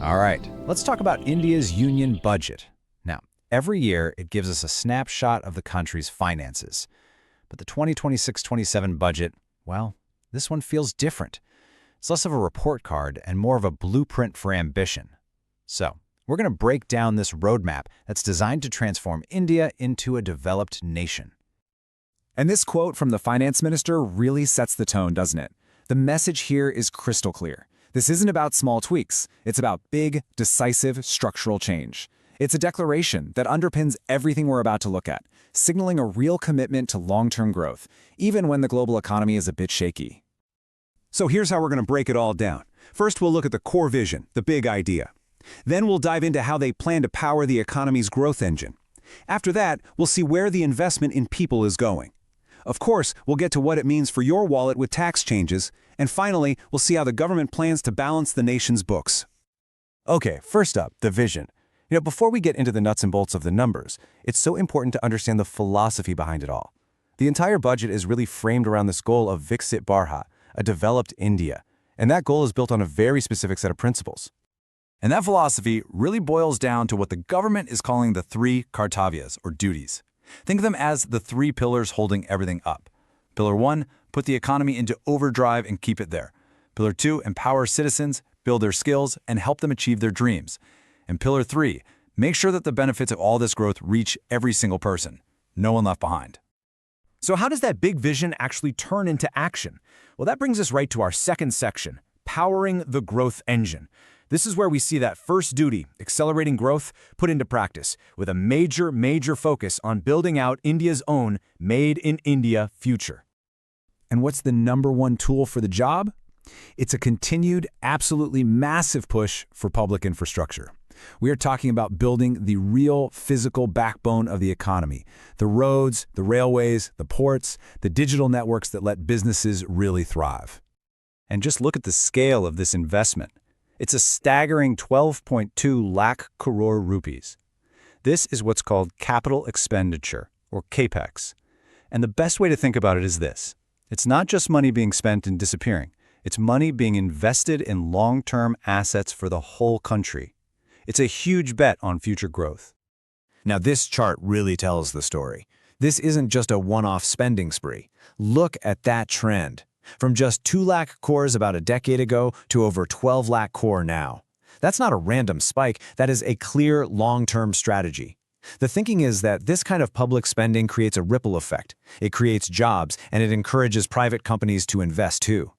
All right, let's talk about India's union budget. Now, every year it gives us a snapshot of the country's finances. But the 2026-27 budget, well, this one feels different. It's less of a report card and more of a blueprint for ambition. So, we're going to break down this roadmap that's designed to transform India into a developed nation. And this quote from the finance minister really sets the tone, doesn't it? The message here is crystal clear. This isn't about small tweaks. It's about big, decisive, structural change. It's a declaration that underpins everything we're about to look at, signaling a real commitment to long-term growth, even when the global economy is a bit shaky. So here's how we're going to break it all down. First, we'll look at the core vision, the big idea. Then we'll dive into how they plan to power the economy's growth engine. After that, we'll see where the investment in people is going. Of course, we'll get to what it means for your wallet with tax changes, and finally, we'll see how the government plans to balance the nation's books. Okay, first up, the vision. Before we get into the nuts and bolts of the numbers, it's so important to understand the philosophy behind it all. The entire budget is really framed around this goal of Viksit Bharat, a developed India, and that goal is built on a very specific set of principles. And that philosophy really boils down to what the government is calling the three kartavyas, or duties. Think of them as the three pillars holding everything up. Pillar 1, put the economy into overdrive and keep it there. Pillar 2, empower citizens, build their skills, and help them achieve their dreams. And Pillar 3, make sure that the benefits of all this growth reach every single person. No one left behind. So how does that big vision actually turn into action? Well, that brings us right to our second section, powering the growth engine. This is where we see that first duty, accelerating growth, put into practice, with a major focus on building out India's own Made in India future. And what's the number one tool for the job? It's a continued, absolutely massive push for public infrastructure. We are talking about building the real physical backbone of the economy, the roads, the railways, the ports, the digital networks that let businesses really thrive. And just look at the scale of this investment. It's a staggering 12.2 lakh crore rupees. This is what's called capital expenditure, or CAPEX. And the best way to think about it is this. It's not just money being spent and disappearing. It's money being invested in long-term assets for the whole country. It's a huge bet on future growth. Now this chart really tells the story. This isn't just a one-off spending spree. Look at that trend. From just 2 lakh crores about a decade ago to over 12 lakh crore now. That's not a random spike, that is a clear long-term strategy. The thinking is that this kind of public spending creates a ripple effect. It creates jobs, and it encourages private companies to invest too.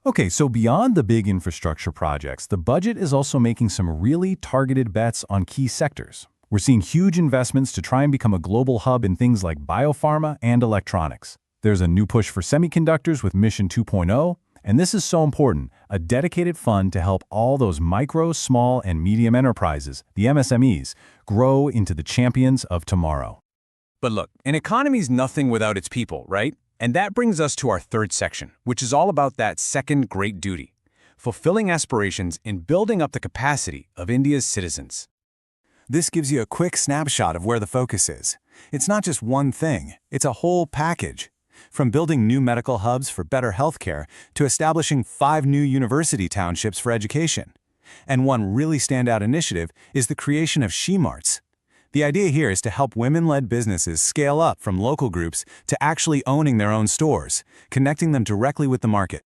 Okay, so beyond the big infrastructure projects, the budget is also making some really targeted bets on key sectors. We're seeing huge investments to try and become a global hub in things like biopharma and electronics. There's a new push for semiconductors with Mission 2.0, and this is so important, a dedicated fund to help all those micro, small, and medium enterprises, the MSMEs, grow into the champions of tomorrow. But look, an economy's nothing without its people, right? And that brings us to our third section, which is all about that second great duty, fulfilling aspirations and building up the capacity of India's citizens. This gives you a quick snapshot of where the focus is. It's not just one thing, it's a whole package. From building new medical hubs for better healthcare to establishing 5 new university townships for education. And one really standout initiative is the creation of she-marts. The idea here is to help women-led businesses scale up from local groups to actually owning their own stores, connecting them directly with the market.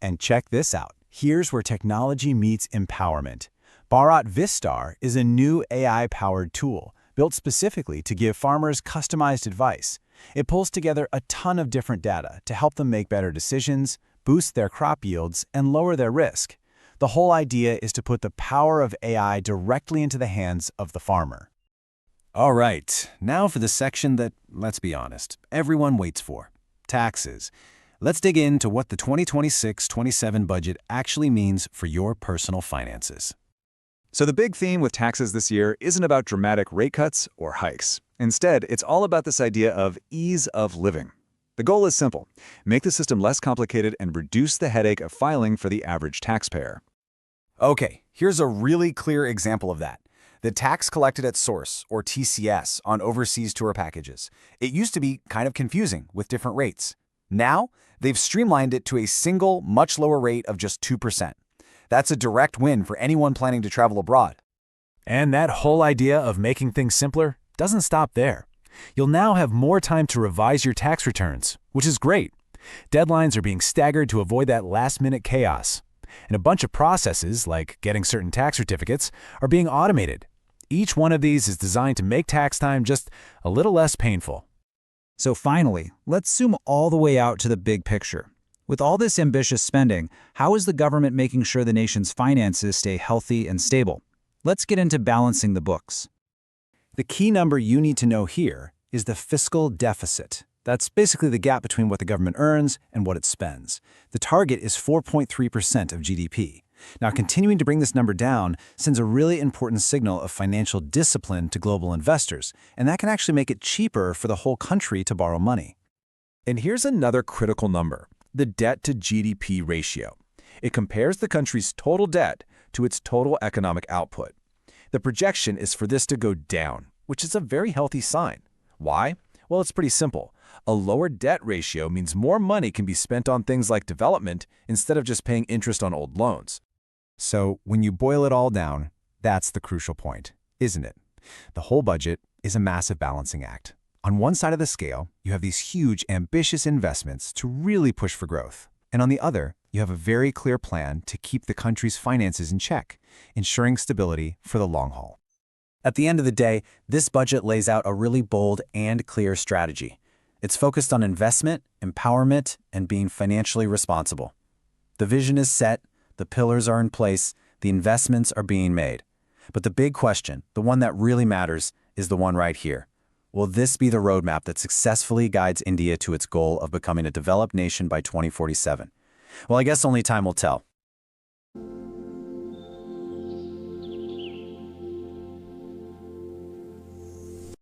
And check this out. Here's where technology meets empowerment. Bharat Vistar is a new AI-powered tool built specifically to give farmers customized advice. It pulls together a ton of different data to help them make better decisions, boost their crop yields, and lower their risk. The whole idea is to put the power of AI directly into the hands of the farmer. All right, now for the section that, let's be honest, everyone waits for, taxes. Let's dig into what the 2026-27 budget actually means for your personal finances. So the big theme with taxes this year isn't about dramatic rate cuts or hikes. Instead, it's all about this idea of ease of living. The goal is simple: make the system less complicated and reduce the headache of filing for the average taxpayer. Okay, here's a really clear example of that. The tax collected at source, or TCS, on overseas tour packages. It used to be kind of confusing with different rates. Now, they've streamlined it to a single, much lower rate of just 2%. That's a direct win for anyone planning to travel abroad. And that whole idea of making things simpler doesn't stop there. You'll now have more time to revise your tax returns, which is great. Deadlines are being staggered to avoid that last-minute chaos. And a bunch of processes, like getting certain tax certificates, are being automated. Each one of these is designed to make tax time just a little less painful. So finally, let's zoom all the way out to the big picture. With all this ambitious spending, how is the government making sure the nation's finances stay healthy and stable? Let's get into balancing the books. The key number you need to know here is the fiscal deficit. That's basically the gap between what the government earns and what it spends. The target is 4.3% of GDP. Now, continuing to bring this number down sends a really important signal of financial discipline to global investors, and that can actually make it cheaper for the whole country to borrow money. And here's another critical number, the debt to GDP ratio. It compares the country's total debt to its total economic output. The projection is for this to go down, which is a very healthy sign. Why? Well, it's pretty simple. A lower debt ratio means more money can be spent on things like development instead of just paying interest on old loans. So when you boil it all down, that's the crucial point, isn't it? The whole budget is a massive balancing act. On one side of the scale, you have these huge, ambitious investments to really push for growth. And on the other, you have a very clear plan to keep the country's finances in check, ensuring stability for the long haul. At the end of the day, this budget lays out a really bold and clear strategy. It's focused on investment, empowerment, and being financially responsible. The vision is set, the pillars are in place, the investments are being made. But the big question, the one that really matters, is the one right here. Will this be the roadmap that successfully guides India to its goal of becoming a developed nation by 2047? Well, I guess only time will tell.